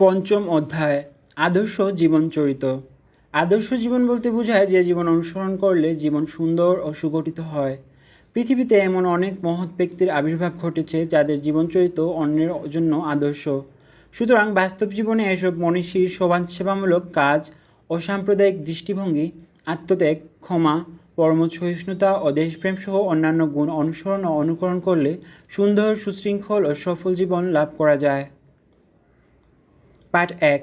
পঞ্চম অধ্যায় আদর্শ জীবনচরিত। আদর্শ জীবন বলতে বোঝায় যে জীবন অনুসরণ করলে জীবন সুন্দর ও সুগঠিত হয়। পৃথিবীতে এমন অনেক মহৎ ব্যক্তির আবির্ভাব ঘটেছে যাদের জীবনচরিত অন্যের জন্য আদর্শ। সুতরাং বাস্তব জীবনে এসব মনীষীর সমাজসেবামূলক কাজ, অসাম্প্রদায়িক দৃষ্টিভঙ্গি, আত্মত্যাগ, ক্ষমা, পরম সহিষ্ণুতা ও দেশপ্রেম সহ অন্যান্য গুণ অনুসরণ ও অনুকরণ করলে সুন্দর, সুশৃঙ্খল ও সফল জীবন লাভ করা যায়। পাঠ ১।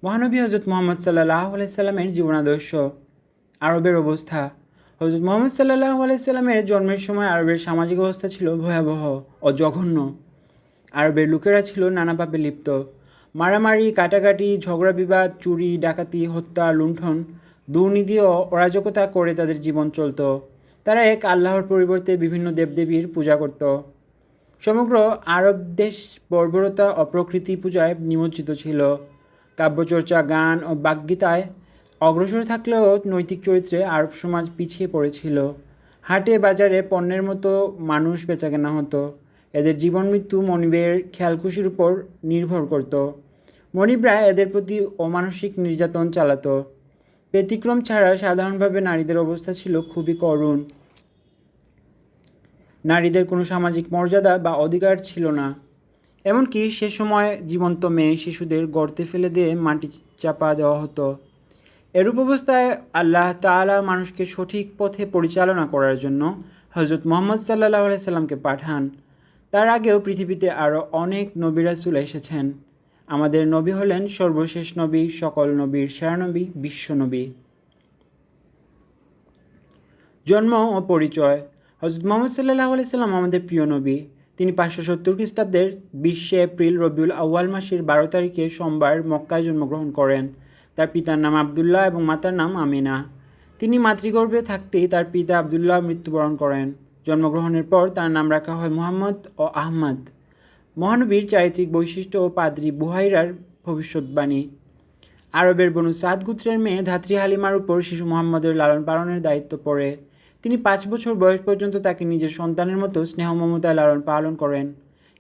মহানবী হজরত মুহাম্মদ সাল্লাল্লাহু আলাইহি সাল্লামের জীবনাদর্শ। আরবের অবস্থা। হজরত মুহাম্মদ সাল্লাল্লাহু আলাইহি সাল্লামের জন্মের সময় আরবের সামাজিক অবস্থা ছিল ভয়াবহ ও জঘন্য। আরবের লোকেরা ছিল নানা পাপে লিপ্ত। মারামারি, কাটাকাটি, ঝগড়া বিবাদ, চুরি, ডাকাতি, হত্যা, লুণ্ঠন, দুর্নীতি ও অরাজকতা করে তাদের জীবন চলত। তারা এক আল্লাহর পরিবর্তে বিভিন্ন দেবদেবীর পূজা করত। সমগ্র আরব দেশ বর্বরতা ও প্রকৃতি পূজায় নিমজ্জিত ছিল। কাব্যচর্চা, গান ও বাগ্গীতায় অগ্রসর থাকলেও নৈতিক চরিত্রে আরব সমাজ পিছিয়ে পড়েছিল। হাটে বাজারে পণ্যের মতো মানুষ বেচাকেনা হতো। এদের জীবন মৃত্যু মনিবের খেয়ালখুশির উপর নির্ভর করত। মনিবরা এদের প্রতি অমানসিক নির্যাতন চালাতো। ব্যতিক্রম ছাড়া সাধারণভাবে নারীদের অবস্থা ছিল খুবই করুণ। নারীদের কোনো সামাজিক মর্যাদা বা অধিকার ছিল না। এমনকি সে সময় জীবন্ত মেয়ে শিশুদের গর্তে ফেলে দিয়ে মাটি চাপা দেওয়া হতো। এরূপ অবস্থায় আল্লাহ তাআলা মানুষকে সঠিক পথে পরিচালনা করার জন্য হজরত মুহাম্মদ সাল্লাল্লাহু আলাইহি সাল্লামকে পাঠান। তার আগেও পৃথিবীতে আরও অনেক নবী রাসূল এসেছেন। আমাদের নবী হলেন সর্বশেষ নবী, সকল নবীর সেরা নবী, বিশ্বনবী। জন্ম ও পরিচয়। হজরত মুহাম্মদ সাল্লাল্লাহু আলাইহি সাল্লাম আমাদের প্রিয় নবী। তিনি 570 খ্রিস্টাব্দের 20 এপ্রিল রবিউল আউয়াল মাসের 12 তারিখে সোমবার মক্কায় জন্মগ্রহণ করেন। তার পিতার নাম আবদুল্লাহ এবং মাতার নাম আমিনা। তিনি মাতৃগর্ভে থাকতেই তার পিতা আবদুল্লাহ মৃত্যুবরণ করেন। জন্মগ্রহণের পর তার নাম রাখা হয় মুহাম্মদ ও আহমদ। মহানবীর চারিত্রিক বৈশিষ্ট্য ও পাদ্রী বুহাইরার ভবিষ্যৎবাণী। আরবের বনু সাদ গোত্রের মেয়ে ধাত্রী হালিমার উপর শিশু মুহাম্মদের লালন পালনের দায়িত্ব পড়ে। তিনি 5 বছর বয়স পর্যন্ত তাকে নিজের সন্তানের মতো স্নেহ মমতায় লালন পালন করেন।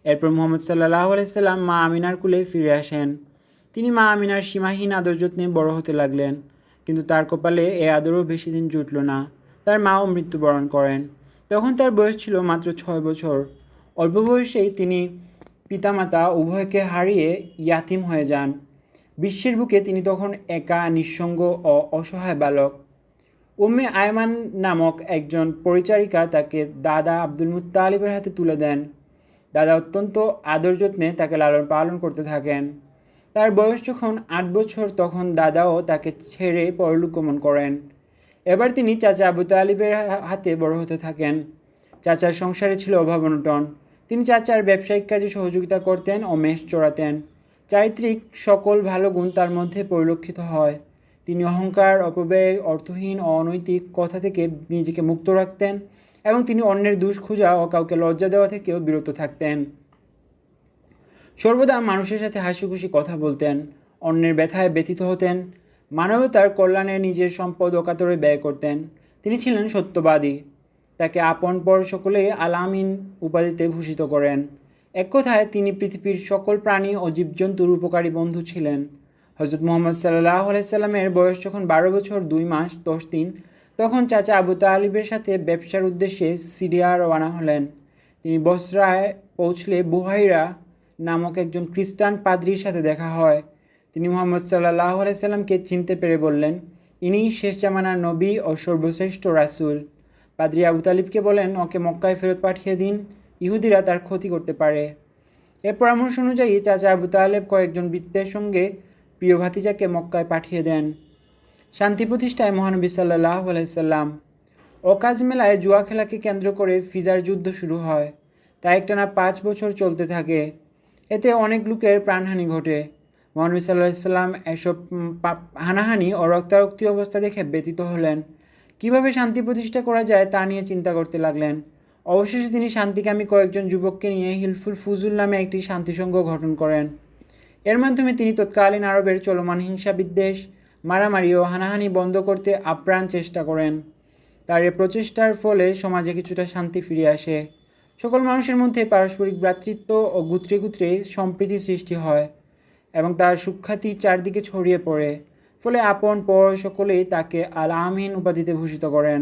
এরপর মুহাম্মদ সাল্লাল্লাহু আলাইহি সাল্লাম মা আমিনার কুলে ফিরে আসেন। তিনি মা আমিনার সীমাহীন আদর যত্নে বড় হতে লাগলেন। কিন্তু তার কপালে এ আদরও বেশি দিন জুটল না। তার মাও মৃত্যুবরণ করেন। তখন তার বয়স ছিল মাত্র 6 বছর। অল্প বয়সেই তিনি পিতামাতা উভয়কে হারিয়ে ইয়াতিম হয়ে যান। বিশ্বের বুকে তিনি তখন একা, নিঃসঙ্গ ও অসহায় বালক। উম্মে আয়মান নামক একজন পরিচারিকা তাকে দাদা আব্দুল মুত্তালিবের হাতে তুলে দেন। দাদা অত্যন্ত আদর যত্নে তাকে লালন পালন করতে থাকেন। তার বয়স যখন 8 বছর তখন দাদাও তাকে ছেড়ে পরলোক গমন করেন। এবার তিনি চাচা আবু তালিবের হাতে বড় হতে থাকেন। চাচার সংসারে ছিল অভাব অনটন। তিনি চাচার ব্যবসায়িক কাজে সহযোগিতা করতেন ও মেষ চড়াতেন। চারিত্রিক সকল ভালো গুণ তার মধ্যে পরিলক্ষিত হয়। তিনি অহংকার, অপব্যয়, অর্থহীন ও অনৈতিক কথা থেকে নিজেকে মুক্ত রাখতেন এবং তিনি অন্যের দোষ খোঁজা ও কাউকে লজ্জা দেওয়া থেকেও বিরত থাকতেন। সর্বদা মানুষের সাথে হাসিখুশি কথা বলতেন, অন্যের ব্যথায় ব্যথিত হতেন, মানবতার কল্যাণে নিজের সম্পদ অকাতরে ব্যয় করতেন। তিনি ছিলেন সত্যবাদী। তাকে আপন পর সকলেই আল আমিন উপাধিতে ভূষিত করেন। এক কথায় তিনি পৃথিবীর সকল প্রাণী ও জীবজন্তুর উপকারী বন্ধু ছিলেন। হজরত মুহাম্মদ সাল্লাল্লাহু আলাইহি সাল্লামের বয়স যখন 12 বছর 2 মাস 10 দিন তখন চাচা আবু তালিবের সাথে ব্যবসার উদ্দেশ্যে সিরিয়া রওনা হলেন। তিনি বসরায় পৌঁছলে বুহাইরা নামক একজন খ্রিস্টান পাদ্রীর সাথে দেখা হয়। তিনি মুহাম্মদ সাল্লাল্লাহু আলাইহি সাল্লামকে চিনতে পেরে বললেন, ইনিই শেষ জামানার নবী ও সর্বশ্রেষ্ঠ রাসূল। পাদ্রী আবু তালিবকে বলেন, ওকে মক্কায় ফেরত পাঠিয়ে দিন, ইহুদিরা তার ক্ষতি করতে পারে। এর পরামর্শ অনুযায়ী চাচা আবু তালেব কয়েকজন বৃত্তের সঙ্গে প্রিয় ভাতিজাকে মক্কায় পাঠিয়ে দেন। শান্তি প্রতিষ্ঠায় মহানবী সাল্লাল্লাহু আলাইহি সাল্লাম। অকাজ মেলায় জুয়া খেলাকে কেন্দ্র করে ফিজার যুদ্ধ শুরু হয়। তা একটানা 5 বছর চলতে থাকে। এতে অনেক লোকের প্রাণহানি ঘটে। মহানবী সাল্লাল্লাহু আলাইহি সাল্লাম এসব হানাহানি ও রক্তারক্তি অবস্থা দেখে ব্যথিত হলেন। কিভাবে শান্তি প্রতিষ্ঠা করা যায় তা নিয়ে চিন্তা করতে লাগলেন। অবশেষে তিনি শান্তিকামী কয়েকজন যুবককে নিয়ে হিলফুল ফুজুল নামে একটি শান্তিসংঘ গঠন করেন। এর মাধ্যমে তিনি তৎকালীন আরবের চলমান হিংসা বিদ্বেষ, মারামারি ও হানাহানি বন্ধ করতে আপ্রাণ চেষ্টা করেন। তার এ প্রচেষ্টার ফলে সমাজে কিছুটা শান্তি ফিরে আসে। সকল মানুষের মধ্যে পারস্পরিক ভ্রাতৃত্ব ও গোত্রে গোত্রে সম্প্রীতি সৃষ্টি হয়। এবং তার সুখ্যাতি চারদিকে ছড়িয়ে পড়ে, ফলে আপন পর সকলেই তাকে আল আমিন উপাধিতে ভূষিত করেন।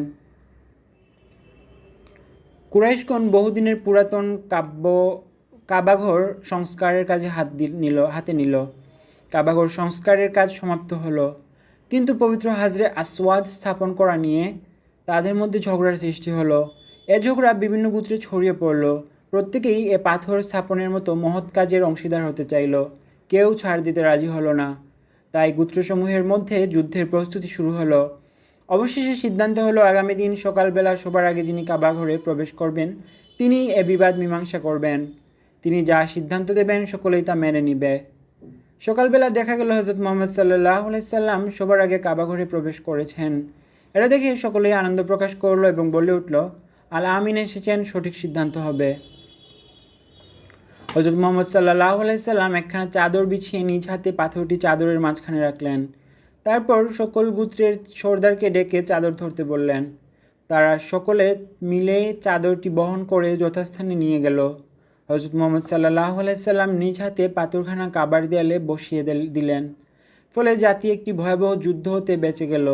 কুরাইশগণ বহুদিনের পুরাতন কাবাঘর সংস্কারের কাজে হাতে নিল। কাবাঘর সংস্কারের কাজ সমাপ্ত হলো, কিন্তু পবিত্র হাজরে আসওয়াদ স্থাপন করা নিয়ে তাদের মধ্যে ঝগড়ার সৃষ্টি হলো। এ ঝগড়া বিভিন্ন গোত্রে ছড়িয়ে পড়ল। প্রত্যেকেই এ পাথর স্থাপনের মতো মহৎ কাজের অংশীদার হতে চাইল। কেউ ছাড় দিতে রাজি হলো না। তাই গোত্রসমূহের মধ্যে যুদ্ধের প্রস্তুতি শুরু হলো। অবশেষে সিদ্ধান্ত হলো, আগামী দিন সকালবেলা সবার আগে যিনি কাবাঘরে প্রবেশ করবেন তিনি এ বিবাদ মীমাংসা করবেন। তিনি যা সিদ্ধান্ত দেবেন সকলেই তা মেনে নিবে। সকালবেলা দেখা গেল হযরত মুহাম্মদ সাল্লাল্লাহু আলাইহি সাল্লাম সবার আগে কাবাঘরে প্রবেশ করেছেন। এটা দেখে সকলেই আনন্দ প্রকাশ করলো এবং বলে উঠল, আল আমিন এসেছেন, সঠিক সিদ্ধান্ত হবে। হযরত মুহাম্মদ সাল্লাল্লাহু আলাইহি সাল্লাম একখানা চাদর বিছিয়ে নিজ হাতে পাথরটি চাদরের মাঝখানে রাখলেন। তারপর সকল গোত্রের সর্দারকে ডেকে চাদর ধরতে বললেন। তারা সকলে মিলে চাদরটি বহন করে যথাস্থানে নিয়ে গেল। হযরত মুহাম্মদ সাল্লাল্লাহু আলাইহি সাল্লাম নিজ হাতে পাথরখানা কাবার দেয়ালে বসিয়ে দিলেন। ফলে জাতি একটি ভয়াবহ যুদ্ধ হতে বেঁচে গেল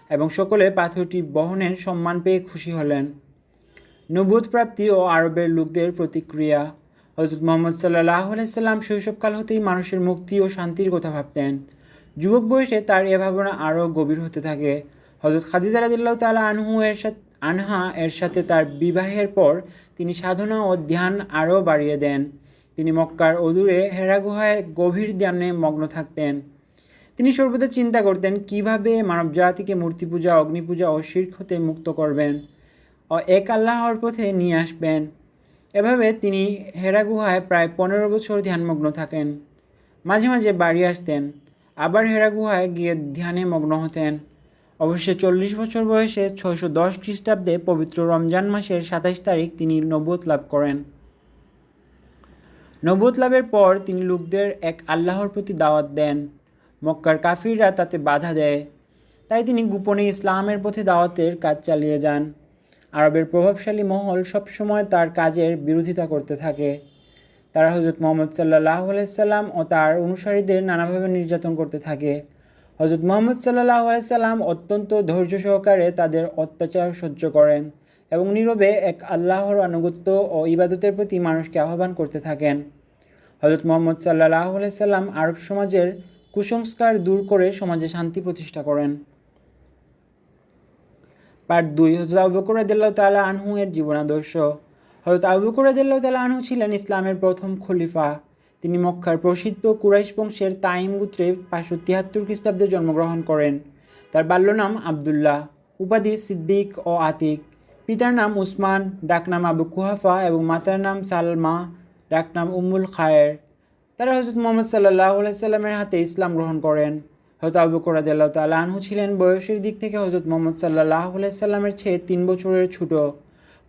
এবং সকলে পাথরটি বহনের সম্মান পেয়ে খুশি হলেন। নবুয়ত প্রাপ্তি ও আরবের লোকদের প্রতিক্রিয়া। হযরত মুহাম্মদ সাল্লাল্লাহু আলাইহি সাল্লাম শৈশবকাল হতেই মানুষের মুক্তি ও শান্তির কথা ভাবতেন। যুবক বয়সে তার এ ভাবনা আরও গভীর হতে থাকে। হযরত খাদিজা রাদিয়াল্লাহু তাআলা আনহা এর সাথে তার বিবাহের পর তিনি সাধনা ও ধ্যান আরও বাড়িয়ে দেন। তিনি মক্কার অদূরে হেরা গুহায় গভীর ধ্যানে মগ্ন থাকতেন। তিনি সর্বদা চিন্তা করতেন কিভাবে মানবজাতিকে মূর্তি পূজা, অগ্নিপূজা ও শিরক হতে মুক্ত করবেন ও এক আল্লাহর পথে নিয়ে আসবেন। এভাবে তিনি হেরা গুহায় প্রায় 15 বছর ধ্যানমগ্ন থাকেন। মাঝে মাঝে বাড়ি আসতেন, আবার হেরা গুহায় গিয়ে ধ্যানে মগ্ন হতেন। অবশ্যই 40 বছর বয়সে 610 খ্রিস্টাব্দে পবিত্র রমজান মাসের 27 তারিখ তিনি নবুয়ত লাভ করেন। নবুয়ত লাভের পর তিনি লোকদের এক আল্লাহর প্রতি দাওয়াত দেন। মক্কার কাফিররা তাতে বাধা দেয়, তাই তিনি গোপনে ইসলামের পথে দাওয়াতের কাজ চালিয়ে যান। আরবের প্রভাবশালী মহল সবসময় তার কাজের বিরোধিতা করতে থাকে। তারা হযরত মুহাম্মদ সাল্লাল্লাহু আলাইহি সাল্লাম ও তার অনুসারীদের নানাভাবে নির্যাতন করতে থাকে। হযরত মুহাম্মদ সাল্লাল্লাহু আলাইহি সাল্লাম অত্যন্ত ধৈর্য সহকারে তাদের অত্যাচার সহ্য করেন এবং নীরবে এক আল্লাহর আনুগত্য ও ইবাদতের প্রতি মানুষকে আহ্বান করতে থাকেন। হযরত মুহাম্মদ সাল্লাল্লাহু আলাইহি সাল্লাম আরব সমাজের কুসংস্কার দূর করে সমাজে শান্তি প্রতিষ্ঠা করেন। পার্ট 2, হযরত আবু বকর রাদিয়াল্লাহু তাআলা আনহু এর জীবনাদর্শ। হযরত আবু বকর রাদিয়াল্লাহু তাআলা আনহু ছিলেন ইসলামের প্রথম খলিফা। তিনি মক্কার প্রসিদ্ধ কুরাইশ বংশের তাইম গোত্রে 573 খ্রিস্টাব্দে জন্মগ্রহণ করেন। তার বাল্য নাম আবদুল্লাহ, উপাধি সিদ্দিক ও আতিক। পিতার নাম উসমান, ডাকনাম আবু কুহাফা এবং মাতার নাম সালমা, ডাকনাম উম্মুল খায়ের। তারা হযরত মুহাম্মদ সাল্লাল্লাহু আলাইহি সাল্লামের হাতে ইসলাম গ্রহণ করেন। হযরত আবু বকর রাদিয়াল্লাহু তাআলা আনহু ছিলেন বয়সের দিক থেকে হযরত মুহাম্মদ সাল্লাল্লাহু আলাইহি সাল্লামের চেয়ে 3 বছরের ছোট।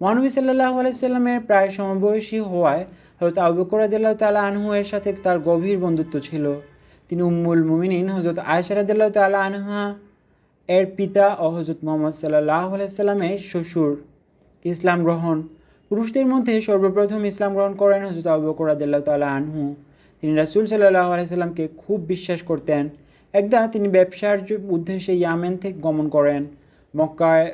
মহানবী সাল্লাল্লাহু আলাইহি সাল্লামের প্রায় সমবয়সী হওয়ায় হযরত আবু বকর রাদিয়াল্লাহু তাআলা আনহু এর সাথে তার গভীর বন্ধুত্ব ছিল। তিনি উম্মুল মুমিনিন হযরত আয়েশা রাদিয়াল্লাহু তাআলা আনহা এর পিতা ও হযরত মুহাম্মদ সাল্লাল্লাহু আলাইহি সাল্লামের শ্বশুর। ইসলাম গ্রহণ। পুরুষদের মধ্যে সর্বপ্রথম ইসলাম গ্রহণ করেন হযরত আবু বকর রাদিয়াল্লাহু তাআলা আনহু। তিনি রাসূল সাল্লাল্লাহু আলাইহি সাল্লামকে খুব বিশ্বাস করতেন। একদা তিনি ব্যবসার উদ্দেশ্যে ইয়ামেন থেকে গমন করেন। মক্কায়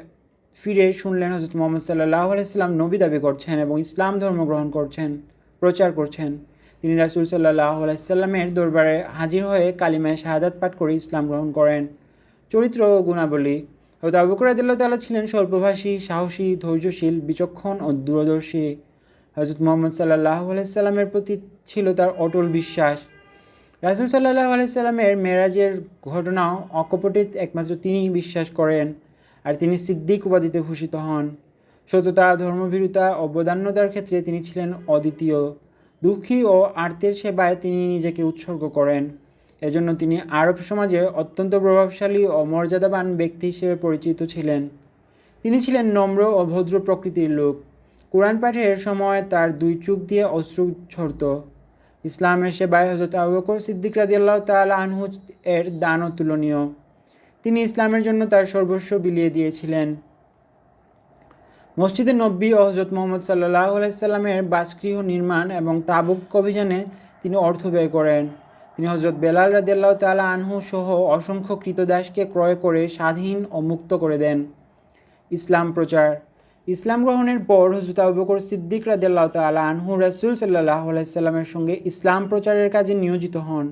ফিরে শুনলেন হযরত মুহাম্মদ সাল্লাল্লাহু আলাইহি সাল্লাম নবী দাবি করছেন এবং ইসলাম ধর্ম গ্রহণ করছেন, প্রচার করছেন। তিনি রাসূল সাল্লাল্লাহু আলাইহি সাল্লামের দরবারে হাজির হয়ে কালিমায়ে শাহাদাত পাঠ করে ইসলাম গ্রহণ করেন। চরিত্র ও গুণাবলী। হযরত আবু বকর রাদিয়াল্লাহু তাআলা ছিলেন স্বল্পভাষী, সাহসী, ধৈর্যশীল, বিচক্ষণ ও দূরদর্শী। হযরত মুহাম্মদ সাল্লাল্লাহু আলাইহি সাল্লামের প্রতি ছিল তার অটল বিশ্বাস। রাসূল সাল্লাল্লাহু আলাইহি সাল্লামের মেরাজের ঘটনাও অকপটে একমাত্র তিনিই বিশ্বাস করেন, আর তিনি সিদ্দিক উপাধিতে ভূষিত হন। সততা, ধর্মভীরুতা, অবদান্যতার ক্ষেত্রে তিনি ছিলেন অদ্বিতীয়। দুঃখী ও আর্তের সেবায় তিনি নিজেকে উৎসর্গ করেন। এজন্য তিনি আরব সমাজে অত্যন্ত প্রভাবশালী ও মর্যাদাবান ব্যক্তি হিসেবে পরিচিত ছিলেন। তিনি ছিলেন নম্র ও ভদ্র প্রকৃতির লোক। কোরআন পাঠের সময় তার 2 চোখ দিয়ে অশ্রু ঝরত। ইসলামের সেবায় হযরত আবু বকর সিদ্দিক রাদিয়াল্লাহু তাআলা আনহু এর দান অতুলনীয়। তিনি ইসলামের জন্য তার সর্বস্ব বিলিয়ে দিয়েছিলেন। মসজিদে নববী ও হযরত মুহাম্মদ সাল্লাল্লাহু আলাইহি সাল্লামের বাসগৃহ নির্মাণ এবং তাবুক অভিযানে তিনি অর্থ ব্যয় করেন। তিনি হজরত বেলাল রাদিয়াল্লাহু তাআলা আনহু সহ অসংখ্য ক্রীতদাসকে ক্রয় করে স্বাধীন ও মুক্ত করে দেন। ইসলাম প্রচার। ইসলাম গ্রহণের পর হজরত আবু বকর সিদ্দিক রাদিয়াল্লাহু তাআলা আনহু রাসূল সাল্লাল্লাহু আলাইহি সাল্লামের সঙ্গে ইসলাম প্রচারের কাজে নিয়োজিত হন।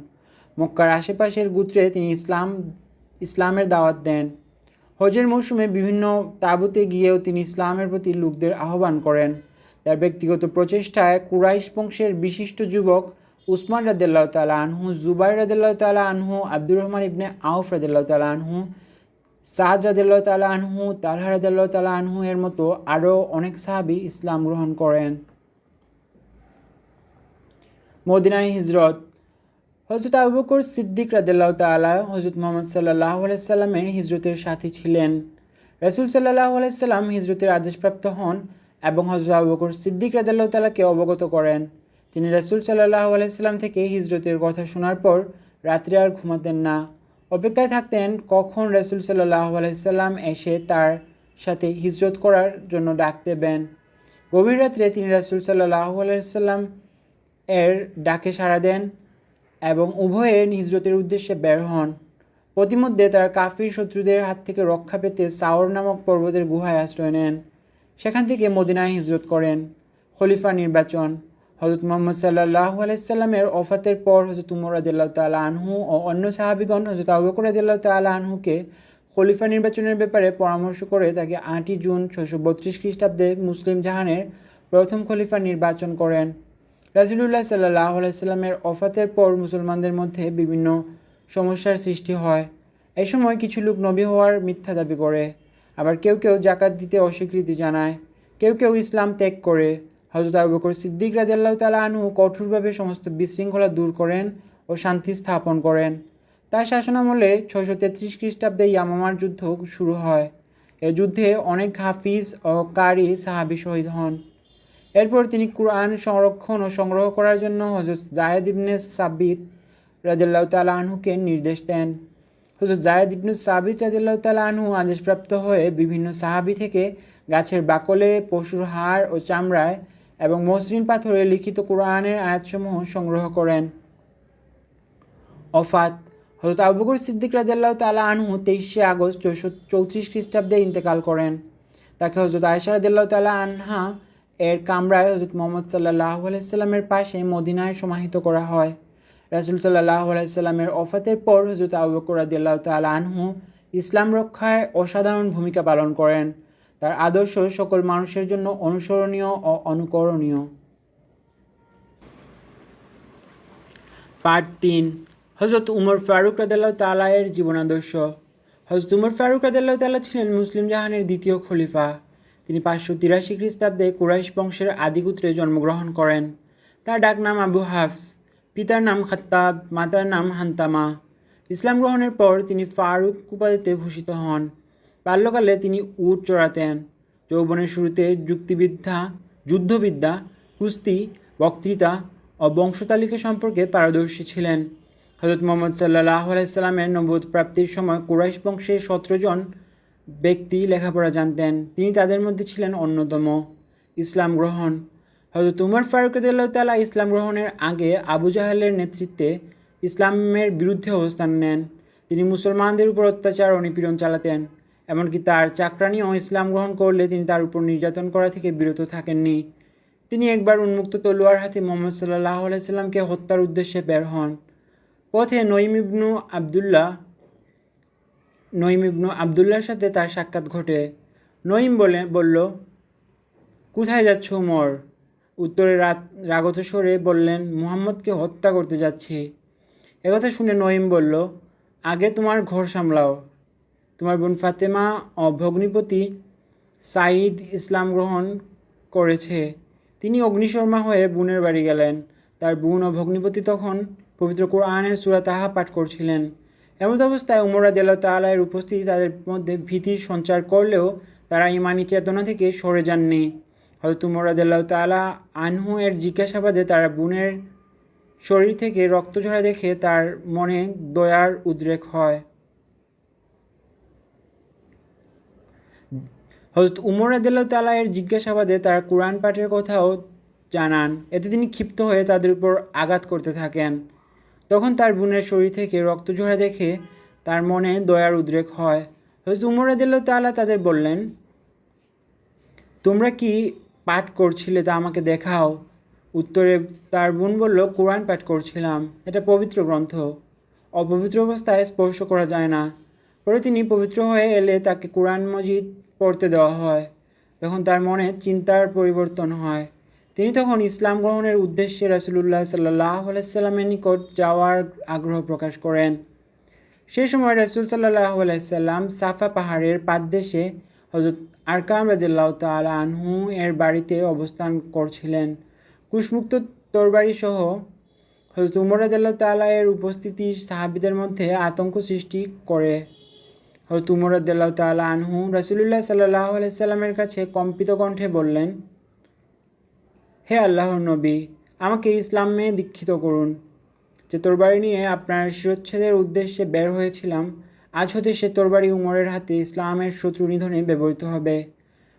মক্কার আশেপাশের গোত্রে তিনি ইসলামের দাওয়াত দেন। হজের মৌসুমে বিভিন্ন তাঁবুতে গিয়েও তিনি ইসলামের প্রতি লোকদের আহ্বান করেন। তার ব্যক্তিগত প্রচেষ্টায় কুরাইশ বংশের বিশিষ্ট যুবক উসমান রাদিয়াল্লাহু তাআলা আনহু, জুবাইর রাদিয়াল্লাহু তাআলা আনহু, আব্দুর রহমান ইবনে আউফ রাদিয়াল্লাহু তাআলা আনহু, সাদ রাদিয়াল্লাহু তাআলা আনহু, তালহা রাদিয়াল্লাহু তাআলা আনহু এর মতো আরও অনেক সাহাবী ইসলাম গ্রহণ করেন। মদিনায় হিজরত। হজরত আবু বকর সিদ্দিক রাদিয়াল্লাহু তাআলা হজরত মুহাম্মদ সাল্লাল্লাহু আলাইহি সাল্লামের হিজরতের সাথী ছিলেন। রাসূল সাল্লাল্লাহু আলাইহি সাল্লাম হিজরতের আদেশপ্রাপ্ত হন এবং হজরত আবু বকর সিদ্দিক রাদিয়াল্লাহু তাআলাকে অবগত করেন। তিনি রাসূল সাল্লাল্লাহু আলাইহি সাল্লাম থেকে হিজরতের কথা শোনার পর রাত্রে আর ঘুমাতেন না, অপেক্ষায় থাকতেন কখন রাসূল সাল্লাল্লাহু আলাইহি সাল্লাম এসে তার সাথে হিজরত করার জন্য ডাক দেবেন। গভীর রাত্রে তিনি রাসূল সাল্লাল্লাহু আলাইহি সাল্লাম এর ডাকে সাড়া দেন এবং উভয়ে হিজরতের উদ্দেশ্যে বের হন। প্রতিমধ্যে তারা কাফির শত্রুদের হাত থেকে রক্ষা পেতে সাওর নামক পর্বতের গুহায় আশ্রয় নেন। সেখান থেকে মদিনায় হিজরত করেন। খলিফা নির্বাচন। হজরত মুহাম্মদ সাল্লাল্লাহু আলাইহি সাল্লামের ওফাতের পর হজরত উমর রাদিয়াল্লাহু তাআলা আনহু ও অন্য সাহাবীগণ হজরত আবু বকর রাদিয়াল্লাহু তাআলা আনহুকে খলিফা নির্বাচনের ব্যাপারে পরামর্শ করে তাকে 8 জুন 632 খ্রিস্টাব্দে মুসলিম জাহানের প্রথম খলিফা নির্বাচন করেন। রাসূলুল্লাহ সাল্লাল্লাহু আলাইহি সাল্লামের ওফাতের পর মুসলমানদের মধ্যে বিভিন্ন সমস্যার সৃষ্টি হয়। এই সময় কিছু লোক নবী হওয়ার মিথ্যা দাবি করে, আবার কেউ কেউ যাকাত দিতে অস্বীকৃতি জানায়, কেউ কেউ ইসলাম ত্যাগ করে। হযরত আবু বকর সিদ্দিক রাদিয়াল্লাহু তাআলা আনহু কঠোরভাবে সমস্ত বিশৃঙ্খলা দূর করেন ও শান্তি স্থাপন করেন। তার শাসনামলে 633 খ্রিস্টাব্দে ইয়ামামার যুদ্ধ শুরু হয়। এই যুদ্ধে অনেক হাফিজ ও কারি সাহাবী শহীদ হন। এরপর তিনি কুরআন সংরক্ষণ ও সংগ্রহ করার জন্য হযরত যায়েদ ইবনে সাবিত রাদিয়াল্লাহু তাআলা আনহুকে নির্দেশ দেন। হযরত যায়েদ ইবনে সাবিত রাদিয়াল্লাহু তাআলা আনহু আদেশপ্রাপ্ত হয়ে বিভিন্ন সাহাবী থেকে গাছের বাকলে, পশুর হাড় ও চামড়ায় এবং মসৃণ পাথরে লিখিত কুরআনের আয়াতসমূহ সংগ্রহ করেন। ওফাত। হযরত আবু বকর সিদ্দিক রাদিয়াল্লাহু তাআলা আনহু 23 আগস্ট 634 খ্রিস্টাব্দে ইন্তেকাল করেন। তাকে হযরত আয়েশা রাদিয়াল্লাহু তাআলা আনহা এর কামরায় হযরত মুহাম্মদ সাল্লাল্লাহু আলাইহি সাল্লামের পাশে মদিনায় সমাহিত করা হয়। রাসূল সাল্লাল্লাহু আলাইহি সাল্লামের ওফাতের পর হযরত আবু বকর রাদিয়াল্লাহু তাআলা আনহু ইসলাম রক্ষায় অসাধারণ ভূমিকা পালন করেন। তার আদর্শ সকল মানুষের জন্য অনুসরণীয় ও অনুকরণীয়। পার্ট 3। হযরত উমর ফারুক রাদিয়াল্লাহু তাআলা এর জীবনাদর্শ। হযরত উমর ফারুক রাদিয়াল্লাহু তাআলা ছিলেন মুসলিম জাহানের দ্বিতীয় খলিফা। তিনি 583 খ্রিস্টাব্দে কুরাইশ বংশের আদিগোত্রে জন্মগ্রহণ করেন। তার ডাকনাম আবু হাফস, পিতার নাম খাত্তাব, মাতার নাম হান্তামা। ইসলাম গ্রহণের পর তিনি ফারুক উপাধিতে ভূষিত হন। বাল্যকালে তিনি উট চড়াতেন। যৌবনের শুরুতে যুদ্ধবিদ্যা, কুস্তি, বক্তৃতা ও বংশতালিকা সম্পর্কে পারদর্শী ছিলেন। হযরত মুহাম্মদ সাল্লাল্লাহু আলাইহি সাল্লামের নবুয়ত প্রাপ্তির সময় কুরাইশ বংশের 17 জন ব্যক্তি লেখাপড়া জানতেন। তিনি তাদের মধ্যে ছিলেন অন্যতম। ইসলাম গ্রহণ। হযরত উমর ফারুক রাদিয়াল্লাহু তাআলা ইসলাম গ্রহণের আগে আবু জাহেলের নেতৃত্বে ইসলামের বিরুদ্ধে অবস্থান নেন। তিনি মুসলমানদের উপর অত্যাচার ও নিপীড়ন চালাতেন। এমনকি তার চাকরানিও ইসলাম গ্রহণ করলে তিনি তার উপর নির্যাতন করা থেকে বিরত থাকেননি। তিনি একবার উন্মুক্ত তলোয়ার হাতে মুহাম্মদ সাল্লাল্লাহু আলাইহি সাল্লামকে হত্যার উদ্দেশ্যে বের হন। পথে নঈম ইবনু আবদুল্লাহর সাথে তার সাক্ষাৎ ঘটে। নঈম বলল, কোথায় যাচ্ছ উমর? উত্তরে রাগত স্বরে বললেন, মুহাম্মদকে হত্যা করতে যাচ্ছি। একথা শুনে নঈম বলল, আগে তোমার ঘর সামলাও। তোমার বোন ফাতেমা ও ভগ্নিপতি সাঈদ ইসলাম গ্রহণ করেছে। তিনি অগ্নিশর্মা হয়ে বোনের বাড়ি গেলেন। তার বোন ও ভগ্নিপতি তখন পবিত্র কোরআনের সূরা তাহা পাঠ করছিলেন। এমত অবস্থায় উমর রাদিয়াল্লাহু তাআলা এর উপস্থিতি তাদের মধ্যে ভীতির সঞ্চার করলেও তারা ঈমানী চেতনা থেকে সরে যাননি। হযরত উমর রাদিয়াল্লাহু তাআলা আনহু এর জিজ্ঞাসাবাদে তারা বোনের শরীর থেকে রক্ত ঝরা দেখে তার মনে দয়ার উদ্রেক হয়। হযরত উমর রাদিয়াল্লাহু তাআলা এর জিজ্ঞাসাবাদে তারা কুরআন পাঠের কথাও জানান। এতে তিনি ক্ষিপ্ত হয়ে তাদের উপর আঘাত করতে থাকেন। তখন তার বোনের শরীর থেকে রক্ত ঝরা দেখে তার মনে দয়ার উদ্রেক হয়। হযরত উমর রাদিয়াল্লাহু তাআলা তাদের বললেন, তোমরা কি পাঠ করছিলে তা আমাকে দেখাও। উত্তরে তার বোন বলল, কোরআন পাঠ করছিলাম, এটা পবিত্র গ্রন্থ, অপবিত্র অবস্থায় স্পর্শ করা যায় না। পরে তিনি পবিত্র হয়ে এলে তাকে কোরআন মজিদ পড়তে দেওয়া হয়। তখন তার মনে চিন্তার পরিবর্তন হয়। তিনি তখন ইসলাম গ্রহণের উদ্দেশ্যে রাসূলুল্লাহ সাল্লাল্লাহু আলাইহি সাল্লামের নিকট যাওয়ার আগ্রহ প্রকাশ করেন। সেই সময় রাসূল সাল্লাল্লাহু আলাইহি সাল্লাম সাফা পাহাড়ের পাদদেশে হযরত আরকাম রাদিয়াল্লাহু তাআলা আনহু এর বাড়িতে অবস্থান করছিলেন। কুশমুক্ত তরবারি সহ হযরত উমর রাদিয়াল্লাহু তাআলা এর উপস্থিতি সাহাবীদের মধ্যে আতঙ্ক সৃষ্টি করে। হযরত উমর রাদিয়াল্লাহু তাআলা আনহু রাসূলুল্লাহ সাল্লাল্লাহু আলাইহি সাল্লামের কাছে কম্পিত কণ্ঠে বললেন, হে আল্লাহর নবী, আমাকে ইসলামে দীক্ষিত করুন। যে তরবারি নিয়ে আপনার শিরচ্ছেদের উদ্দেশ্যে বের হয়েছিলাম, আজ হতে সে তরবারি উমরের হাতে ইসলামের শত্রু নিধনে ব্যবহৃত হবে।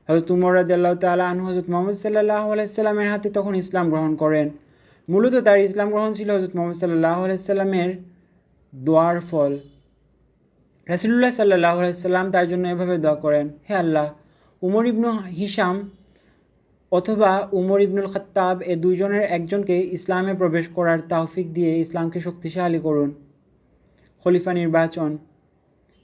হযরত উমর রাদিয়াল্লাহু তাআলা আনহু হযরত মুহাম্মদ সাল্লাল্লাহু আলাইহি সাল্লামের হাতে তখন ইসলাম গ্রহণ করেন। মূলত তার ইসলাম গ্রহণ ছিল হযরত মুহাম্মদ সাল্লাল্লাহু আলাইহি সাল্লামের দোয়ার ফল। রাসূলুল্লাহ সাল্লাল্লাহু আলাইহি সাল্লাম তার জন্য এভাবে দোয়া করেন, হে আল্লাহ, উমর ইবনু হিশাম অথবা উমর ইবনুল খাত্তাব এ দুইজনের একজনকে ইসলামে প্রবেশ করার তৌফিক দিয়ে ইসলামকে শক্তিশালী করুন। খলিফা নির্বাচন।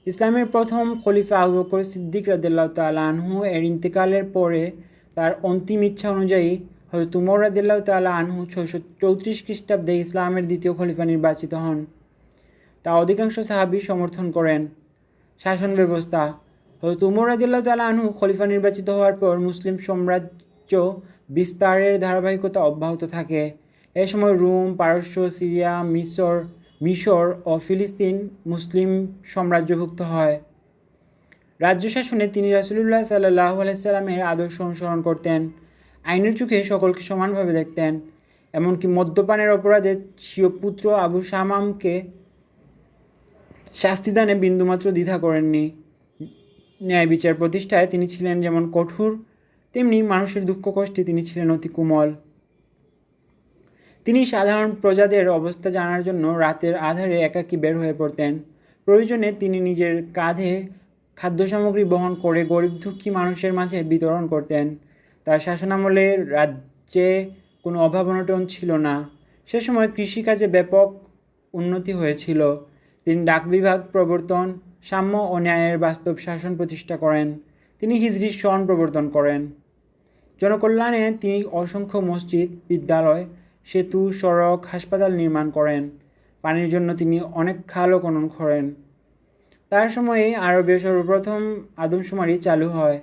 ইসলামের প্রথম খলিফা আবু বকর সিদ্দিক রাদিয়াল্লাহু তাআলা আনহু এর ইন্তেকালের পরে তার অন্তিম ইচ্ছা অনুযায়ী হযরত উমর রাদিয়াল্লাহু তাআলা আনহু 634 খ্রিস্টাব্দে ইসলামের দ্বিতীয় খলিফা নির্বাচিত হন। তা অধিকাংশ সাহাবী সমর্থন করেন। শাসন ব্যবস্থা। হযরত উমর রাদিয়াল্লাহু তাআলা আনহু খলিফা নির্বাচিত হওয়ার পর মুসলিম সাম্রাজ্য বিস্তারের ধারাবাহিকতা অব্যাহত থাকে। এ সময় রোম, পারস্য, সিরিয়া, মিশর ও ফিলিস্তিন মুসলিম সাম্রাজ্যভুক্ত হয়। রাজ্য শাসনে তিনি রাসূলুল্লাহ সাল্লাল্লাহু আলাইহি সাল্লামের আদর্শ অনুসরণ করতেন। আইনের চোখে সকলকে সমানভাবে দেখতেন। এমনকি মদ্যপানের অপরাধে স্বীয় পুত্র আবু শামামকে শাস্তিদানে বিন্দুমাত্র দ্বিধা করেননি। ন্যায় বিচার প্রতিষ্ঠায় তিনি ছিলেন যেমন কঠোর, তেমনি মানুষের দুঃখ কষ্টে তিনি ছিলেন অতি কোমল। তিনি সাধারণ প্রজাদের অবস্থা জানার জন্য রাতের আঁধারে একাকী বের হয়ে পড়তেন। প্রয়োজনে তিনি নিজের কাঁধে খাদ্য সামগ্রী বহন করে গরিব দুঃখী মানুষের মাঝে বিতরণ করতেন। তার শাসনামলে রাজ্যে কোনো অভাব অনটন ছিল না। সে সময় কৃষিকাজে ব্যাপক উন্নতি হয়েছিল। তিনি ডাক বিভাগ প্রবর্তন, সাম্য ও ন্যায়ের বাস্তব শাসন প্রতিষ্ঠা করেন। তিনি হিজরি সন প্রবর্তন করেন। জনকল্যাণে তিনি অসংখ্য মসজিদ, বিদ্যালয়, সেতু, সড়ক, হাসপাতাল নির্মাণ করেন। পানির জন্য তিনি অনেক খালও খনন করেন। তার সময়ে আরবে সর্বপ্রথম আদমশুমারি চালু হয়।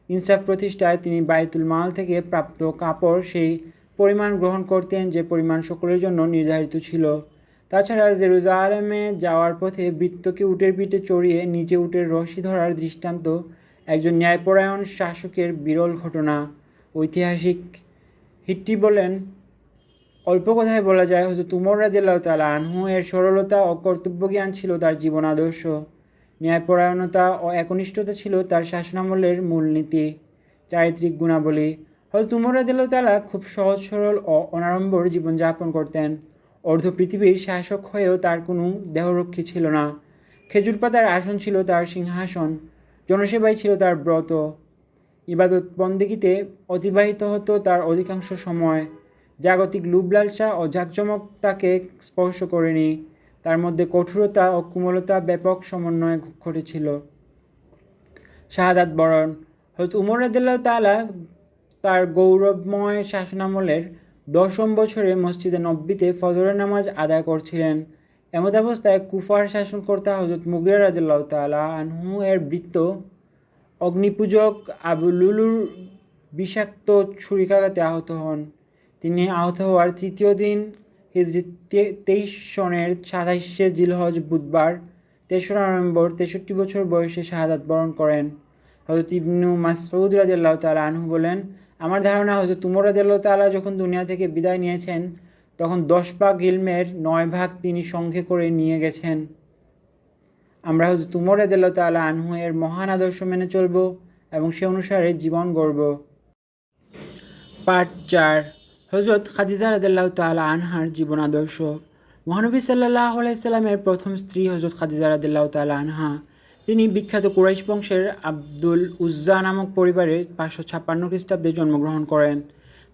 ইনসাফ প্রতিষ্ঠায় তিনি বাইতুল মাল থেকে প্রাপ্ত কাপড় সেই পরিমাণ গ্রহণ করতেন যে পরিমাণ সকলের জন্য নির্ধারিত ছিল। তাছাড়া জেরুজালেমে যাওয়ার পথে ভৃত্যকে উটের পিঠে চড়িয়ে নিজে উটের রশি ধরার দৃষ্টান্ত একজন ন্যায়পরায়ণ শাসকের বিরল ঘটনা। ঐতিহাসিক হিট্টি বলেন, অল্প কথায় বলা যায় হযরত উমর রাদিয়াল্লাহু তাআলা আনহু এর সরলতা ও কর্তব্যজ্ঞান ছিল তার জীবন আদর্শ। ন্যায়পরায়ণতা ও একনিষ্ঠতা ছিল তার শাসনামলের মূলনীতি। চারিত্রিক গুণাবলী। হযরত উমর রাদিয়াল্লাহু তাআলা খুব সহজ সরল ও অনাড়ম্বর জীবনযাপন করতেন। অর্ধ পৃথিবীর শাসক হয়েও তার কোনো দেহরক্ষী ছিল না। খেজুর পাতার আসন ছিল তার সিংহাসন। জনসেবাই ছিল তার ব্রত। ইবাদত বন্দেগীতে অতিবাহিত হতো তার অধিকাংশ সময়। জাগতিক লোভ লালসা ও জাঁকজমক তাকে স্পর্শ করেনি। তার মধ্যে কঠোরতা ও কোমলতা ব্যাপক সমন্বয়ে ঘটেছিল। শাহাদাত বরণ। হযরত উমর রাদিয়াল্লাহু তাআলা তার গৌরবময় শাসনামলের 10ম বছরে মসজিদে নববীতে ফজরের নামাজ আদায় করছিলেন। এমতাবস্থায় কুফার শাসনকর্তা হযরত মুগিরা রাদিয়াল্লাহু তাআলা আনহু এর ভৃত্য অগ্নিপূজক আবু লুলুর বিষাক্ত ছুরিকাঘাতে আহত হন। তিনি আহত হওয়ার তৃতীয় দিন হিজরি 23 সনের 27শে জিলহজ বুধবার 3রা নভেম্বর 63 বছর বয়সে শাহাদাত বরণ করেন। হযরত ইবনু মাসউদ রাদিয়াল্লাহু তাআলা আনহু বলেন, আমার ধারণা হযরত উমর রাদিয়াল্লাহু তাআলা যখন দুনিয়া থেকে বিদায় নিয়েছেন তখন 10 ভাগ ইলমের 9 ভাগ তিনি সঙ্গে করে নিয়ে গেছেন। আমরা হযরত উমর রাদিয়াল্লাহু তাআলা আনহু এর মহান আদর্শ মেনে চলব এবং সে অনুসারে জীবন গড়ব। পার্ট 4। হযরত খাদিজা রাদিয়াল্লাহু তাআলা আনহার জীবন আদর্শ। মহানবী সাল্লাল্লাহু আলাইহি সাল্লামের প্রথম স্ত্রী হযরত খাদিজা রাদিয়াল্লাহু তাআলা আনহা। তিনি বিখ্যাত কুরাইশ বংশের আব্দুল উজ্জা নামক পরিবারে 556 খ্রিস্টাব্দে জন্মগ্রহণ করেন।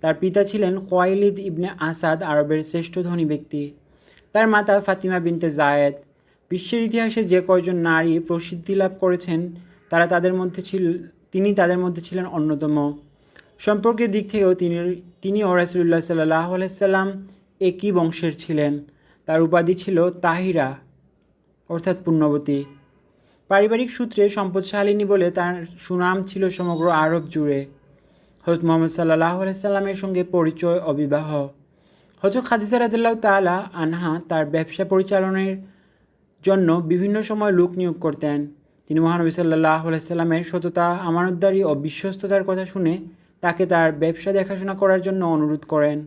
তার পিতা ছিলেন খুয়াইলিদ ইবনে আসাদ, আরবের শ্রেষ্ঠ ধনী ব্যক্তি। তার মাতা ফাতিমা বিনতে জায়েদ। বিশ্বের ইতিহাসে যে কয়জন নারী প্রসিদ্ধি লাভ করেছেন তিনি তাদের মধ্যে ছিলেন অন্যতম। সম্পর্কের দিক থেকেও তিনিও রাসূলুল্লাহ সাল্লাল্লাহু আলাইহি সাল্লাম একই বংশের ছিলেন। তার উপাধি ছিল তাহিরা, অর্থাৎ পুণ্যবতী। পারিবারিক সূত্রে সম্পদশালিনী বলে তার সুনাম ছিল সমগ্র আরব জুড়ে। হযরত মুহাম্মদ সাল্লাল্লাহু আলাইহি সাল্লামের সঙ্গে পরিচয় ও বিবাহ। হযরত খাদিজা রাদিয়াল্লাহু তাআলা আনহা তার ব্যবসা পরিচালনার জন্য বিভিন্ন সময় লোক নিয়োগ করতেন। তিনি মহানবী সাল্লাল্লাহু আলাইহি সাল্লামের সততা, আমানতদারি ও বিশ্বস্ততার কথা শুনে তাকে তার ব্যবসা দেখাশোনা করার জন্য অনুরোধ করেন।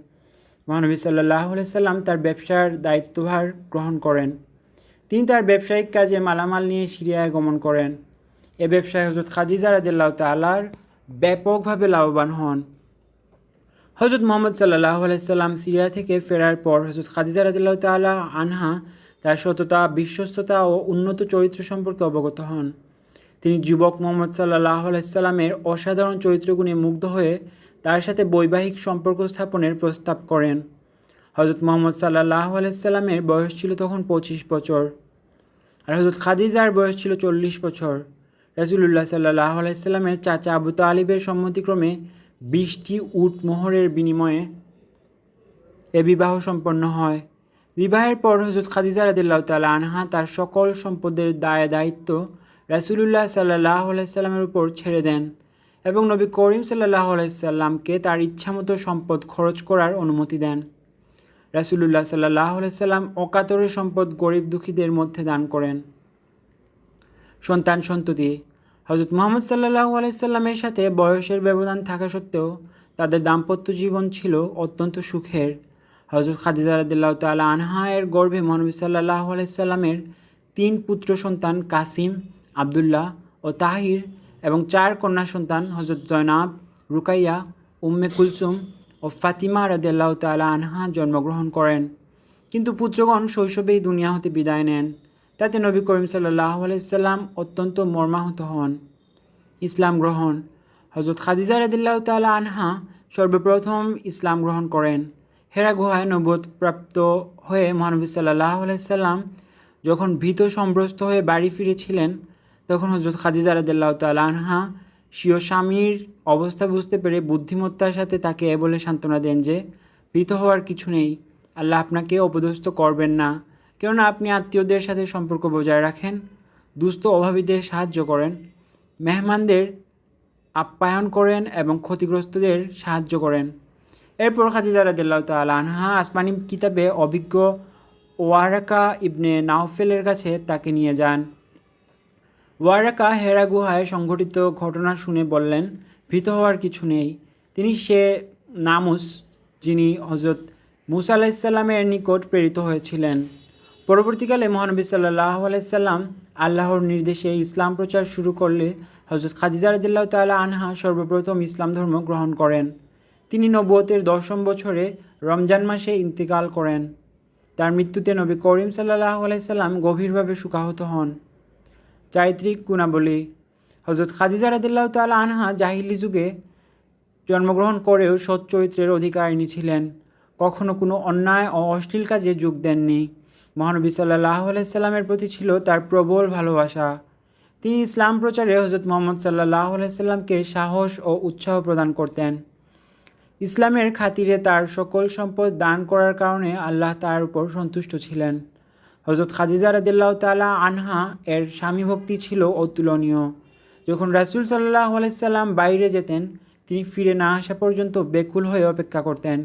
মহানবী সাল্লাল্লাহু আলাইহি সাল্লাম তার ব্যবসার দায়িত্বভার গ্রহণ করেন। তিনি তার ব্যবসায়িক কাজে মালামাল নিয়ে সিরিয়ায় গমন করেন। এ ব্যবসায় হযরত খাদিজা রাদিয়াল্লাহু তাআলার ব্যাপকভাবে লাভবান হন। হযরত মুহাম্মদ সাল্লাল্লাহু আলাইহি সাল্লাম সিরিয়া থেকে ফেরার পর হযরত খাদিজা রাদিয়াল্লাহু তাআলা আনহা তার সততা, বিশ্বস্ততা ও উন্নত চরিত্র সম্পর্কে অবগত হন। তিনি যুবক মুহাম্মদ সাল্লাল্লাহু আলাইহি সাল্লামের অসাধারণ চরিত্রগুণে মুগ্ধ হয়ে তার সাথে বৈবাহিক সম্পর্ক স্থাপনের প্রস্তাব করেন। হযরত মুহাম্মদ সাল্লাল্লাহু আলাইহি সাল্লামের বয়স ছিল তখন 25 বছর, আর হযরত খাদিজার বয়স ছিল 40 বছর। রাসূলুল্লাহ সাল্লাল্লাহু আলাইহি সাল্লামের চাচা আবু তালিবের সম্মতিক্রমে 20টি উট মোহরের বিনিময়ে এ বিবাহ সম্পন্ন হয়। বিবাহের পর হযরত খাদিজা রাদিয়াল্লাহু তাআলা আনহা তার সকল সম্পদের দায়িত্ব রাসূলুল্লাহ সাল্লাল্লাহু আলাইহি সাল্লামের উপর ছেড়ে দেন এবং নবী করিম সাল্লাল্লাহু আলাইহি সাল্লামকে তার ইচ্ছামতো সম্পদ খরচ করার অনুমতি দেন। রাসূলুল্লাহ সাল্লাল্লাহু আলাইহি সাল্লাম অকাতরে সম্পদ গরিব দুঃখীদের মধ্যে দান করেন। সন্তান-সন্ততি। হযরত মুহাম্মদ সাল্লাল্লাহু আলাইহি সাল্লামের সাথে বয়সের ব্যবধান থাকা সত্ত্বেও তাদের দাম্পত্য জীবন ছিল অত্যন্ত সুখের। হযরত খাদিজা রাদিয়াল্লাহু তাআলা আনহা এর গর্ভে মহানবী সাল্লাল্লাহু আলাইহি সাল্লামের 3 পুত্র সন্তান কাসিম, আব্দুল্লাহ ও তাহির এবং 4 কন্যা সন্তান হযরত জয়নাব, রুকাইয়া, উম্মে কুলসুম ও ফাতিমা রাদিয়াল্লাহু তাআলা আনহা জন্মগ্রহণ করেন। কিন্তু পুত্রগণ শৈশবেই দুনিয়া হতে বিদায় নেন। তাতে নবী করিম সাল্লাল্লাহু আলাইহি সাল্লাম অত্যন্ত মর্মাহত হন। ইসলাম গ্রহণ। হযরত খাদিজা রাদিয়াল্লাহু তাআলা আনহা সর্বপ্রথম ইসলাম গ্রহণ করেন। হেরা গুহায় নবুয়ত প্রাপ্ত হয়ে মহানবী সাল্লাল্লাহু আলাইহি সাল্লাম যখন ভীত সম্ভ্রস্ত হয়ে বাড়ি ফিরেছিলেন, তখন হযরত খাদিজা রাদিয়াল্লাহু তাআলা আনহা স্বীয় স্বামীর অবস্থা বুঝতে পেরে বুদ্ধিমত্তার সাথে তাকে এ বলে সান্ত্বনা দেন যে ভীত হওয়ার কিছু নেই, আল্লাহ আপনাকে অপদস্থ করবেন না, কেননা আপনি আত্মীয়দের সাথে সম্পর্ক বজায় রাখেন, দুস্থ অভাবীদের সাহায্য করেন, মেহমানদের আপ্যায়ন করেন এবং ক্ষতিগ্রস্তদের সাহায্য করেন। এরপর খাদিজা রাদিয়াল্লাহু তাআলা আনহা আসমানি কিতাবে অভিজ্ঞ ওয়ারাকা ইবনে নাওফেলের কাছে তাকে নিয়ে যান। ওয়ারাকা হেরা গুহায় সংঘটিত ঘটনা শুনে বললেন, ভীত হওয়ার কিছু নেই। তিনি সে নামুস যিনি হযরত মুসা আলাইহিস সালামের নিকট প্রেরিত হয়েছিলেন। পরবর্তীকালে মহানবী সাল্লাল্লাহু আলাইহি সাল্লাম আল্লাহর নির্দেশে ইসলাম প্রচার শুরু করলে হযরত খাদিজা রাদিয়াল্লাহু তাআলা আনহা সর্বপ্রথম ইসলাম ধর্ম গ্রহণ করেন। তিনি নবুয়তের 10ম বছরে রমজান মাসে ইন্তেকাল করেন। তার মৃত্যুতে নবী করিম সাল্লাল্লাহু আলাইহি সাল্লাম গভীরভাবে শোকাহত হন। চারিত্রিক গুণাবলী। হযরত খাদিজা রাদিয়াল্লাহু তাআলা আনহা জাহিলি যুগে জন্মগ্রহণ করেও সৎ চরিত্রের অধিকারিণী ছিলেন। কখনো কোনো অন্যায় ও অশ্লীল কাজে যোগ দেননি। মহানবী সাল্লাল্লাহু আলাইহি সাল্লামের প্রতি ছিল তার প্রবল ভালোবাসা। তিনি ইসলাম প্রচারে হযরত মুহাম্মদ সাল্লাল্লাহু আলাইহি সাল্লামকে সাহস ও উৎসাহ প্রদান করতেন। ইসলামের খাতিরে তার সকল সম্পদ দান করার কারণে আল্লাহ তার উপর সন্তুষ্ট ছিলেন। হযরত খাদিজা রাদিয়াল্লাহু তাআলা আনহা এর স্বামী ভক্তি ছিল অতুলনীয়। যখন রাসূল সাল্লাল্লাহু আলাইহি সাল্লাম বাইরে যেতেন, তিনি ফিরে না আসা পর্যন্ত বেকুল হয়ে অপেক্ষা করতেন।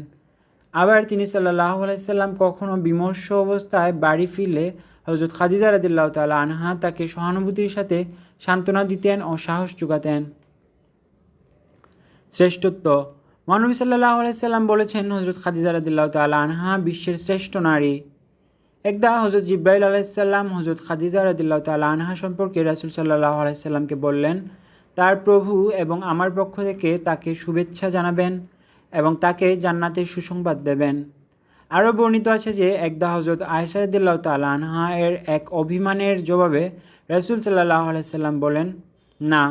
আবার তিনি সাল্লাল্লাহু আলাইহি সাল্লাম কখনো বিমর্ষ অবস্থায় বাড়ি ফিরলে হযরত খাদিজা রাদিয়াল্লাহু তাআলা আনহা তাকে সহানুভূতির সাথে সান্ত্বনা দিতেন ও সাহস যোগাতেন। শ্রেষ্ঠত্ব। মহানবী সাল্লাল্লাহু আলাইহি সাল্লাম বলেছেন, হযরত খাদিজা রাদিয়াল্লাহু তাআলা আনহা বিশ্বের শ্রেষ্ঠ নারী। একদা হযরত জিবরাইল আলাইহিস সালাম হযরত খাদিজা রাদিয়াল্লাহু তাআলা আনহা সম্পর্কে রাসূল সাল্লাল্লাহু আলাইহি সাল্লামকে বললেন, তার প্রভু এবং আমার পক্ষ থেকে তাকে শুভেচ্ছা জানাবেন এবং তাকে জান্নাতের সুসংবাদ দেবেন। আরও বর্ণিত আছে যে একদা হজরত আয়েশা রাদিয়াল্লাহু তাআলা আনহা এর এক অভিমানের জবাবে রাসূল সাল্লাল্লাহু আলাইহি সাল্লাম বলেন, না,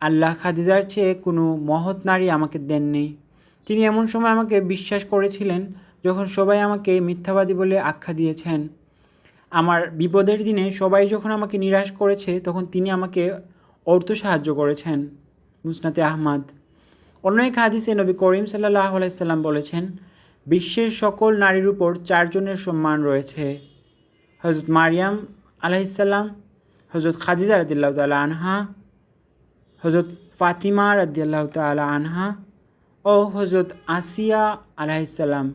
আল্লাহ খাদিজার চেয়ে কোনো মহৎ নারী আমাকে দেননি। তিনি এমন সময় আমাকে বিশ্বাস করেছিলেন যখন সবাই আমাকে মিথ্যাবাদী বলে আখ্যা দিয়েছেন। আমার বিপদের দিনে সবাই যখন আমাকে নিরাশ করেছে তখন তিনি আমাকে অর্থ সাহায্য করেছেন। মুসনাদে আহমদ। অন্য এক হাদিসে নবী করিম সাল্লাল্লাহু আলাইহি সাল্লাম বলেছেন, বিশ্বের সকল নারীর উপর 4 জনের সম্মান রয়েছে: হজরত মারিয়াম আলাইহিসসালাম, হজরত খাদিজা রাদিয়াল্লাহু তাআলা আনহা, হজরত ফাতিমা রাদিয়াল্লাহু তাআলা আনহা ও হজরত আসিয়া আলাইহিসসালাম।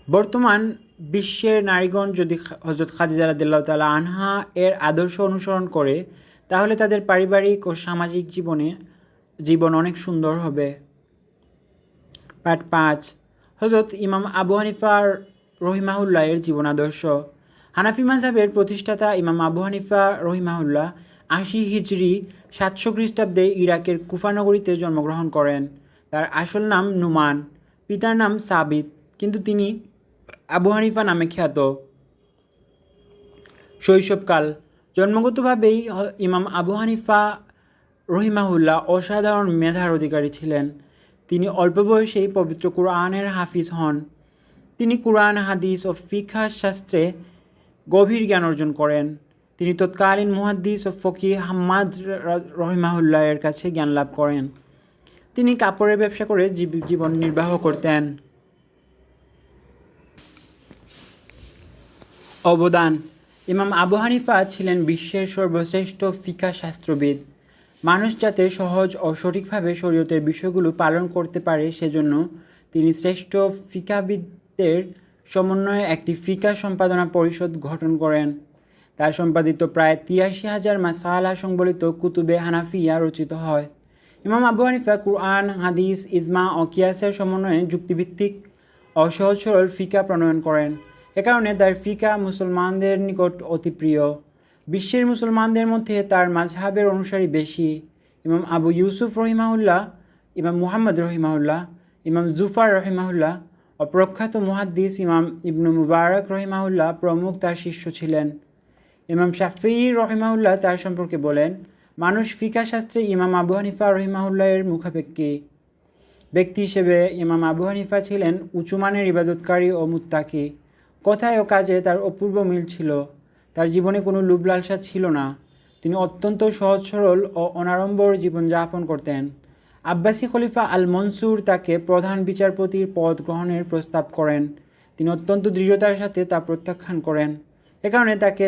বর্তমান বিশ্বের নারীগণ যদি হজরত খাদিজা রাদিয়াল্লাহু তাআলা আনহা এর আদর্শ অনুসরণ করে তাহলে তাদের পারিবারিক ও সামাজিক জীবন অনেক সুন্দর হবে। পার্ট 5, হজরত ইমাম আবু হানিফা রহিমাহুল্লাহ এর জীবন আদর্শ। হানাফি মাযহাবের প্রতিষ্ঠাতা ইমাম আবু হানিফা রহিমাহুল্লাহ 80 হিজরি 700 খ্রিস্টাব্দে ইরাকের কুফা নগরীতে জন্মগ্রহণ করেন। তার আসল নাম নুমান, পিতার নাম সাবিত, কিন্তু তিনি আবু হানিফা নামে খ্যাত। শৈশবকাল। জন্মগতভাবেই ইমাম আবু হানিফা রহিমাহুল্লাহ অসাধারণ মেধার অধিকারী ছিলেন। তিনি অল্প বয়সেই পবিত্র কুরআনের হাফিজ হন। তিনি কুরআন, হাদিস ও ফিকহ শাস্ত্রে গভীর জ্ঞান অর্জন করেন। তিনি তৎকালীন মুহাদ্দিস ও ফকিহ হাম্মাদ রহিমাহুল্লাহ এর কাছে জ্ঞান লাভ করেন। তিনি কাপড়ের ব্যবসা করে জীবন নির্বাহ করতেন। অবদান। ইমাম আবু হানিফা ছিলেন বিশ্বের সর্বশ্রেষ্ঠ ফিকহ শাস্ত্রবিদ। মানুষ যাতে সহজ ও সঠিকভাবে শরীয়তের বিষয়গুলো পালন করতে পারে সেজন্য তিনি শ্রেষ্ঠ ফিকহবিদদের সমন্বয়ে একটি ফিকহ সম্পাদনা পরিষদ গঠন করেন। তার সম্পাদিত প্রায় ৮৩,০০০ মাসালা সংবলিত কুতুবে হানাফিয়া রচিত হয়। ইমাম আবু হানিফা কুরআন, হাদিস, ইজমা ও কিয়াসের সমন্বয়ে যুক্তিভিত্তিক ও সহজ সরল ফিকহ প্রণয়ন করেন। এ কারণে তার ফিকহ মুসলমানদের নিকট অতি প্রিয়। বিশ্বের মুসলমানদের মধ্যে তার মাযহাবের অনুসারী বেশি। ইমাম আবু ইউসুফ রহিমাহুল্লাহ, ইমাম মুহাম্মদ রহিমাহুল্লাহ, ইমাম জুফার রহিমাহুল্লাহ ও প্রখ্যাত মুহাদ্দিস ইমাম ইবনু মুবারক রহিমাহুল্লাহ প্রমুখ তার শিষ্য ছিলেন। ইমাম শাফিঈ রহিমাহুল্লাহ তার সম্পর্কে বলেন, মানুষ ফিকহ শাস্ত্রে ইমাম আবু হানিফা রহিমাহুল্লাহ এর মুখাপেক্ষী। ব্যক্তি হিসেবে ইমাম আবু হানিফা ছিলেন উঁচুমানের ইবাদতকারী ও মুত্তাকি। কথায় ও কাজে তার অপূর্ব মিল ছিল। তার জীবনে কোনো লোভ লালসা ছিল না। তিনি অত্যন্ত সহজ সরল ও অনাড়ম্বর জীবনযাপন করতেন। আব্বাসী খলিফা আল মনসুর তাকে প্রধান বিচারপতির পদ গ্রহণের প্রস্তাব করেন। তিনি অত্যন্ত দৃঢ়তার সাথে তা প্রত্যাখ্যান করেন। এ কারণে তাকে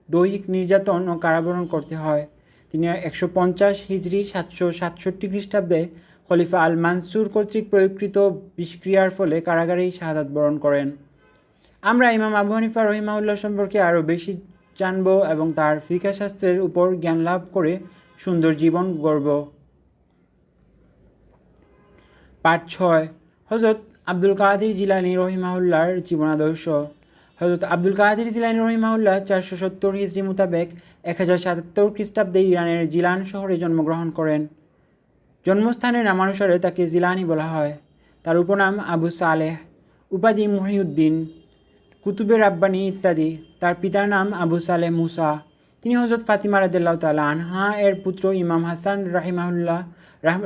দৈহিক নির্যাতন ও কারাবরণ করতে হয়। তিনি 150 হিজরি 767 খ্রিস্টাব্দে খলিফা আল মানসুর কর্তৃক প্রয়োগকৃত বিষক্রিয়ার ফলে কারাগারেই শাহাদাত বরণ করেন। আমরা ইমাম আবু হানিফা রহিমাহুল্লাহ সম্পর্কে আরও বেশি জানব এবং তার ফিকহ শাস্ত্রের উপর জ্ঞান লাভ করে সুন্দর জীবন গড়ব। পার্ট 6, হযরত আব্দুল কাদির জিলানী রহিমাহুল্লাহর জীবনাদর্শ। হযরত আব্দুল কাদির জিলানী রহিমাহুল্লাহ 470 হিজরি মোতাবেক 1077 খ্রিস্টাব্দে ইরানের জিলান শহরে জন্মগ্রহণ করেন। জন্মস্থানের নামানুসারে তাকে জিলানি বলা হয়। তার উপনাম আবু সালেহ, উপাধি মুহিউদ্দিন, কুতুবে রাব্বানী ইত্যাদি। তার পিতার নাম আবু সালেহ মুসা। তিনি হযরত ফাতিমা রাদিয়াল্লাহু তাআলা আনহা এর পুত্র ইমাম হাসান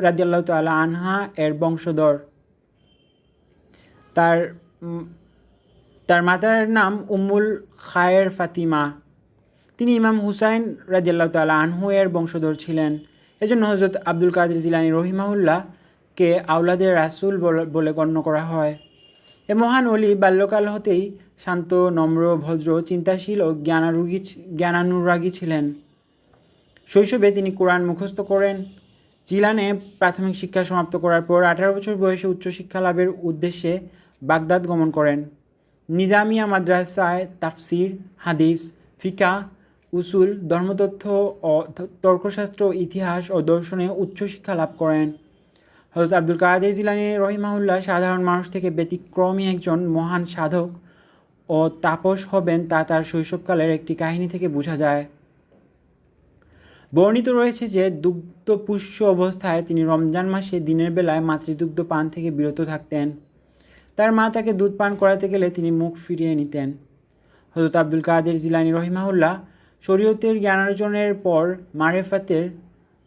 রাদিয়াল্লাহু তাআলা আনহা এর বংশধর। তার মাতার নাম উম্মুল খায়ের ফাতিমা। তিনি ইমাম হুসাইন রাদিয়াল্লাহু তাআলা আনহু এর বংশধর ছিলেন। এজন্য হযরত আব্দুল কাদির জিলানী রহিমাহুল্লাহকে আওলাদের রাসূল বলে গণ্য করা হয়। এ মহান ওলি বাল্যকাল হতেই শান্ত, নম্র, ভদ্র, চিন্তাশীল ও জ্ঞানানুরাগী ছিলেন। শৈশবে তিনি কোরআন মুখস্থ করেন। জিলানে প্রাথমিক শিক্ষা সমাপ্ত করার পর 18 বছর বয়সে উচ্চশিক্ষা লাভের উদ্দেশ্যে বাগদাদ গমন করেন। নিজামিয়া মাদ্রাসায় তাফসির, হাদিস, ফিকহ, উসুল, ধর্মতত্ত্ব ও তর্কশাস্ত্র, ইতিহাস ও দর্শনে উচ্চশিক্ষা লাভ করেন। হযরত আব্দুল কাদির জিলানী রহিমাহুল্লাহ সাধারণ মানুষ থেকে ব্যতিক্রমী একজন মহান সাধক ও তাপস হবেন তা তার শৈশবকালের একটি কাহিনী থেকে বোঝা যায়। বর্ণিত রয়েছে যে দুগ্ধপুষ্য অবস্থায় তিনি রমজান মাসে দিনের বেলায় মাতৃদুগ্ধ পান থেকে বিরত থাকতেন। তার মা তাকে দুধ পান করাতে গেলে তিনি মুখ ফিরিয়ে নিতেন। হযরত আব্দুল কাদের জিলানী রহিমাহুল্লাহ শরীয়তের জ্ঞানার্জনের পর মারেফাতের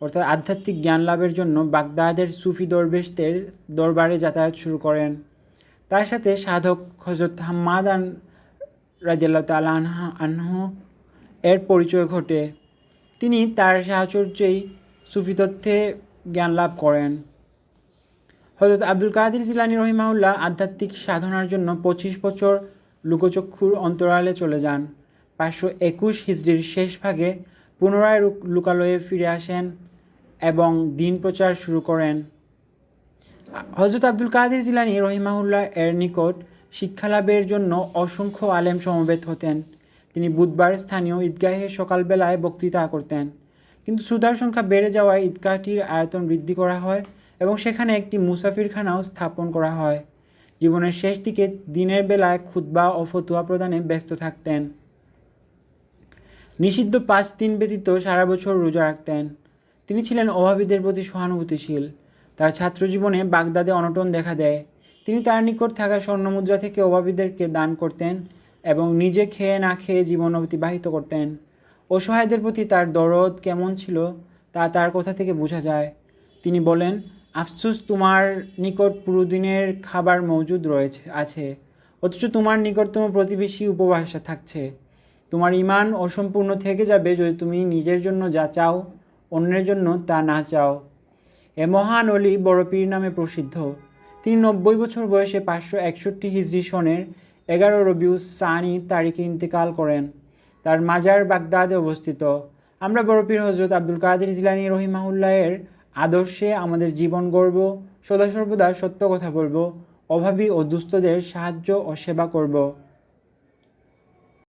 অর্থাৎ আধ্যাত্মিক জ্ঞান লাভের জন্য বাগদাদের সুফি দরবেশদের দরবারে যাতায়াত শুরু করেন। তার সাথে সাধক হযরত হাম্মাদান রাদিয়াল্লাহু তাআলা আনহু এর পরিচয় ঘটে। তিনি তার সাহচর্যেই সুফি তত্ত্বে জ্ঞান লাভ করেন। হযরত আব্দুল কাদের জিলানী রহিমাহুল্লাহ আধ্যাত্মিক সাধনার জন্য 25 বছর লোকচক্ষুর অন্তরালে চলে যান। 521 হিজরির শেষ ভাগে পুনরায় লোকালয়ে ফিরে আসেন এবং দিন প্রচার শুরু করেন। হযরত আব্দুল কাদের জিলানী রহিমাহুল্লাহ এর নিকট শিক্ষালাভের জন্য অসংখ্য আলেম সমবেত হতেন। তিনি বুধবার স্থানীয় ঈদগাহে সকালবেলায় বক্তৃতা করতেন, কিন্তু শ্রোতার সংখ্যা বেড়ে যাওয়ায় ঈদগাহটির আয়তন বৃদ্ধি করা হয় এবং সেখানে একটি মুসাফিরখানাও স্থাপন করা হয়। জীবনের শেষ দিকে দিনের বেলায় খুতবা ও ফতোয়া প্রদানে ব্যস্ত থাকতেন। নিষিদ্ধ 5 দিন ব্যতীত সারা বছর রোজা রাখতেন। তিনি ছিলেন অভাবীদের প্রতি সহানুভূতিশীল। তার ছাত্রজীবনে বাগদাদে অনটন দেখা দেয়। তিনি তার নিকট থাকা স্বর্ণমুদ্রা থেকে অভাবীদেরকে দান করতেন এবং নিজে খেয়ে না খেয়ে জীবন অতিবাহিত করতেন। অসহায়দের প্রতি তার দরদ কেমন ছিল তা তার কথা থেকে বোঝা যায়। তিনি বলেন, আফসোস, তোমার নিকট পুরো দিনের খাবার মজুদ আছে, অথচ তোমার নিকটতম প্রতিবেশী উপবাসে থাকছে। তোমার ঈমান অসম্পূর্ণ থেকে যাবে যদি তুমি নিজের জন্য যা চাও অন্যের জন্য তা না চাও। এ মহান অলি বড় পীর নামে প্রসিদ্ধ। তিনি 90 বছর বয়সে 561 হিজরি সনের 11 রবিউস সানি তারিখে ইন্তেকাল করেন। তার মাজার বাগদাদে অবস্থিত। আমরা বড় পীর হযরত আব্দুল কাদের জিলানী রহিমাহুল্লাহের আদর্শে আমাদের জীবন গড়ব, সদাসর্বদা সত্য কথা বলবো, অভাবী ও দুস্থদের সাহায্য ও সেবা করব।